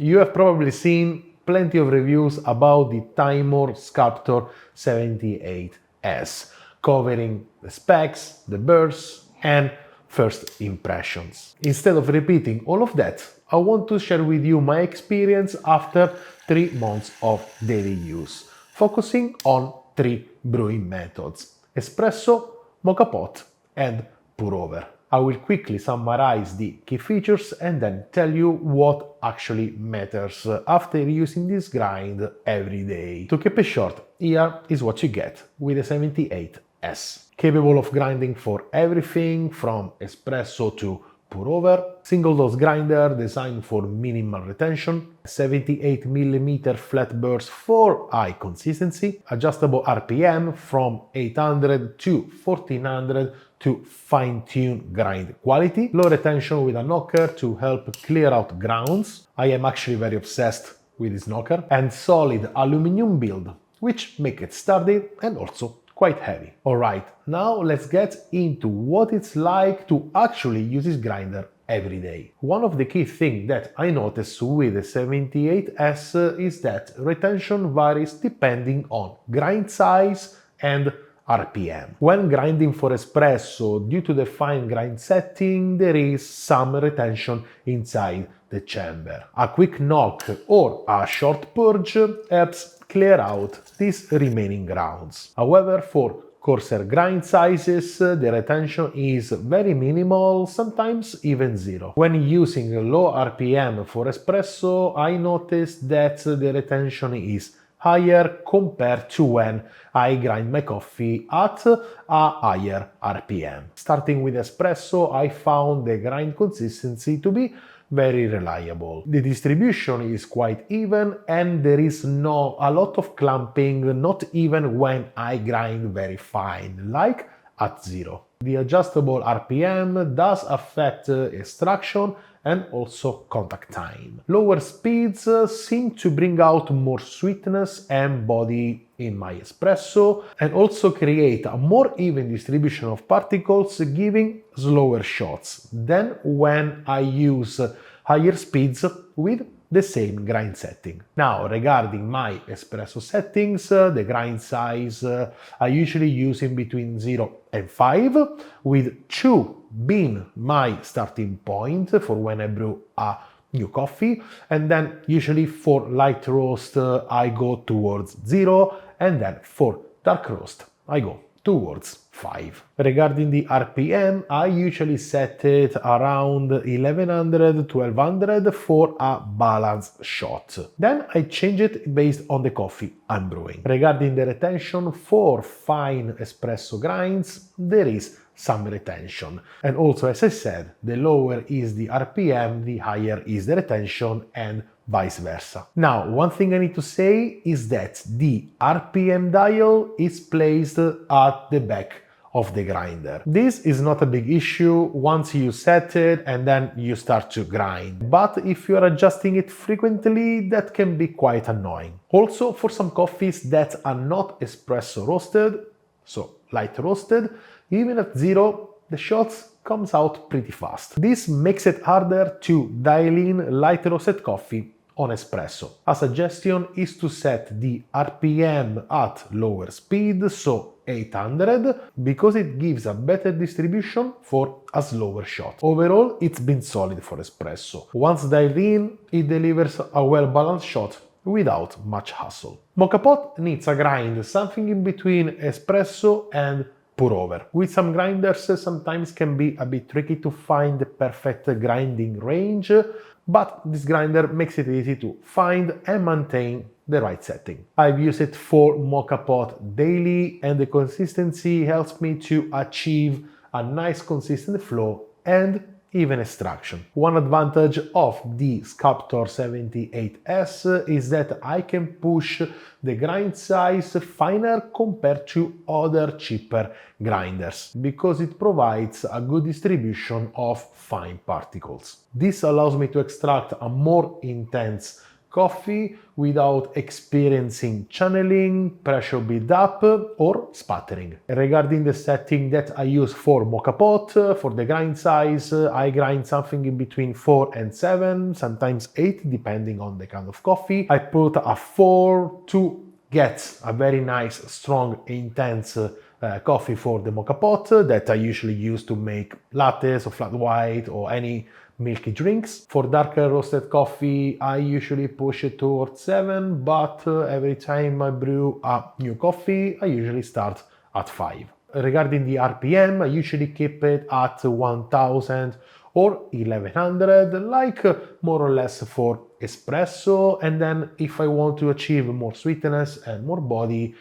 You have probably seen plenty of reviews about the Timemore Sculptor 078S, covering the specs, the bursts, and first impressions. Instead of repeating all of that, I want to share with you my experience after 3 months of daily use, focusing on 3 brewing methods: espresso, moka pot, and pour over. I will quickly summarize the key features and then tell you what actually matters after using this grind every day. To keep it short, here is what you get with the 78S. Capable of grinding for everything from espresso to pour over, single dose grinder designed for minimal retention, 78mm flat burst for high consistency, adjustable RPM from 800 to 1400 to fine-tune grind quality, low retention with a knocker to help clear out grounds. I am actually very obsessed with this knocker, and solid aluminum build, which make it sturdy and also quite heavy. Alright, now let's get into what it's like to actually use this grinder every day. One of the key things that I noticed with the 78S is that retention varies depending on grind size and RPM. When grinding for espresso, due to the fine grind setting, there is some retention inside the chamber. A quick knock or a short purge helps clear out these remaining grounds. However, for coarser grind sizes, the retention is very minimal, sometimes even zero. When using a low RPM for espresso, I noticed that the retention is higher compared to when I grind my coffee at a higher RPM. Starting with espresso, I found the grind consistency to be very reliable. The distribution is quite even and there is not a lot of clumping, not even when I grind very fine, like at zero. The adjustable RPM does affect extraction and also contact time. Lower speeds seem to bring out more sweetness and body in my espresso and also create a more even distribution of particles, giving slower shots than when I use higher speeds with the same grind setting. Now, regarding my espresso settings, the grind size I usually use in between 0 and 5, with 2 being my starting point for when I brew a new coffee, and then usually for light roast I go towards 0, and then for dark roast I go towards 5. Regarding the RPM, I usually set it around 1100-1200 for a balanced shot. Then I change it based on the coffee I'm brewing. Regarding the retention, for fine espresso grinds, there is some retention. And also, as I said, the lower is the RPM, the higher is the retention, and vice versa. Now, one thing I need to say is that the RPM dial is placed at the back of the grinder. This is not a big issue once you set it and then you start to grind. But if you are adjusting it frequently, that can be quite annoying. Also, for some coffees that are not espresso roasted, so light roasted, even at 0, the shots comes out pretty fast. This makes it harder to dial in light roasted coffee on espresso. A suggestion is to set the RPM at lower speed, so 800, because it gives a better distribution for a slower shot. Overall, it's been solid for espresso. Once dialed in, it delivers a well-balanced shot without much hassle. Moka pot needs a grind something in between espresso and pour over. With some grinders, sometimes can be a bit tricky to find the perfect grinding range, but this grinder makes it easy to find and maintain the right setting. I've used it for moka pot daily, and the consistency helps me to achieve a nice consistent flow and even extraction. One advantage of the Sculptor 078S is that I can push the grind size finer compared to other cheaper grinders, because it provides a good distribution of fine particles. This allows me to extract a more intense coffee without experiencing channeling, pressure build-up, or sputtering. Regarding the setting that I use for Moka pot, for the grind size, I grind something in between 4 and 7, sometimes 8, depending on the kind of coffee. I put a 4 to get a very nice, strong, intense coffee for the Moka pot that I usually use to make lattes or flat white or any milky drinks. For darker roasted coffee, I usually push it towards 7, but every time I brew a new coffee, I usually start at 5. Regarding the RPM, I usually keep it at 1000 or 1100, like more or less for espresso. And then if I want to achieve more sweetness and more body,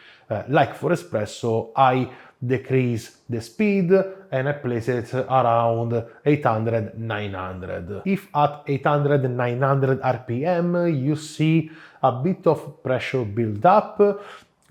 like for espresso, I decrease the speed and I place it around 800-900. If at 800-900 RPM you see a bit of pressure build up,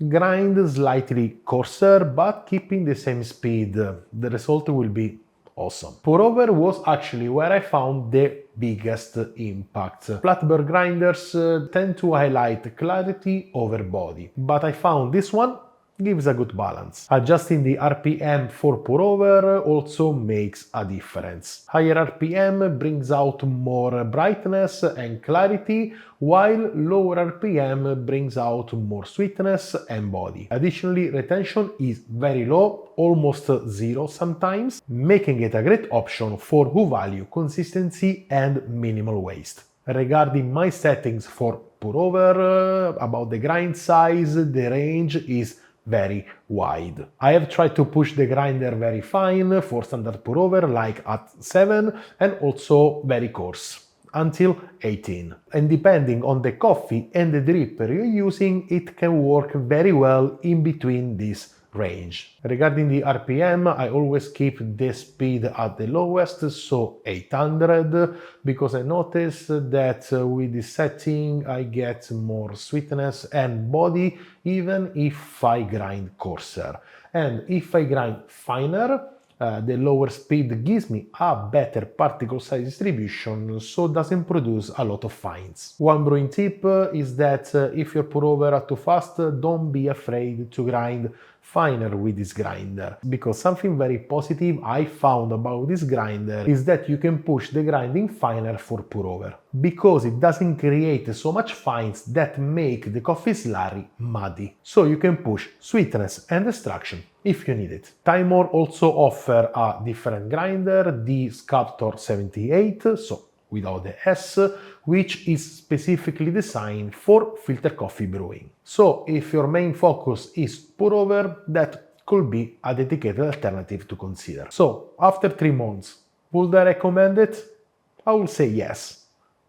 grind slightly coarser but keeping the same speed. The result will be awesome. Pour over was actually where I found the biggest impact. Flatbed grinders tend to highlight clarity over body, but I found this one gives a good balance. Adjusting the RPM for pour over also makes a difference. Higher RPM brings out more brightness and clarity, while lower RPM brings out more sweetness and body. Additionally, retention is very low, almost zero sometimes, making it a great option for who value consistency and minimal waste. Regarding my settings for pour over, about the grind size, the range is very wide. I have tried to push the grinder very fine for standard pour over, like at 7, and also very coarse until 18. And depending on the coffee and the dripper you're using, it can work very well in between this range. Regarding the RPM, I always keep the speed at the lowest, so 800, because I noticed that with this setting I get more sweetness and body even if I grind coarser. And if I grind finer, the lower speed gives me a better particle size distribution, so doesn't produce a lot of fines. One brewing tip is that if your pour over are too fast, don't be afraid to grind finer with this grinder, because something very positive I found about this grinder is that you can push the grinding finer for pour over, because it doesn't create so much fines that make the coffee slurry muddy. So you can push sweetness and extraction if you need it. Timemore also offer a different grinder, the Sculptor 78, so without the S, which is specifically designed for filter coffee brewing. So if your main focus is pour over, that could be a dedicated alternative to consider. So after 3 months, would I recommend it? I will say yes,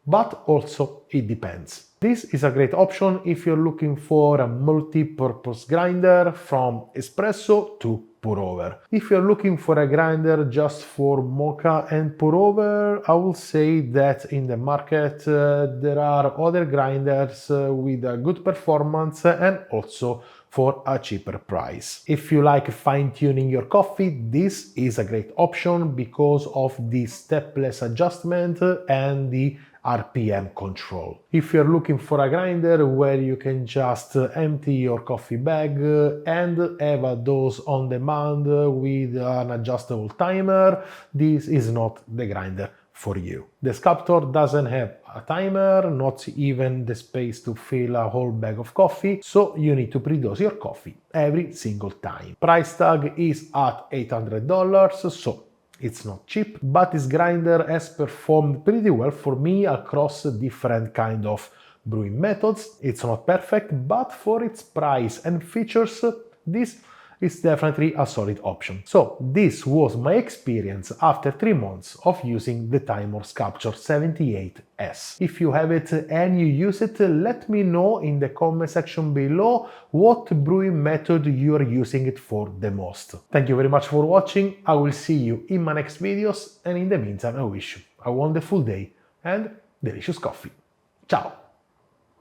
but also it depends. This is a great option if you're looking for a multi-purpose grinder from espresso to pour over. If you're looking for a grinder just for Moka and pour over, I will say that in the market there are other grinders with a good performance and also for a cheaper price. If you like fine-tuning your coffee, this is a great option because of the stepless adjustment and the RPM control. If you're looking for a grinder where you can just empty your coffee bag and have a dose on demand with an adjustable timer, this is not the grinder for you. The Sculptor doesn't have a timer, not even the space to fill a whole bag of coffee, so you need to pre-dose your coffee every single time. Price tag is at $800, so it's not cheap, but this grinder has performed pretty well for me across different kind of brewing methods. It's not perfect, but for its price and features, this is definitely a solid option. So this was my experience after 3 months of using the Timemore Sculptor 078S. If you have it and you use it, let me know in the comment section below what brewing method you are using it for the most. Thank you very much for watching. I will see you in my next videos, and in the meantime I wish you a wonderful day and delicious coffee. Ciao!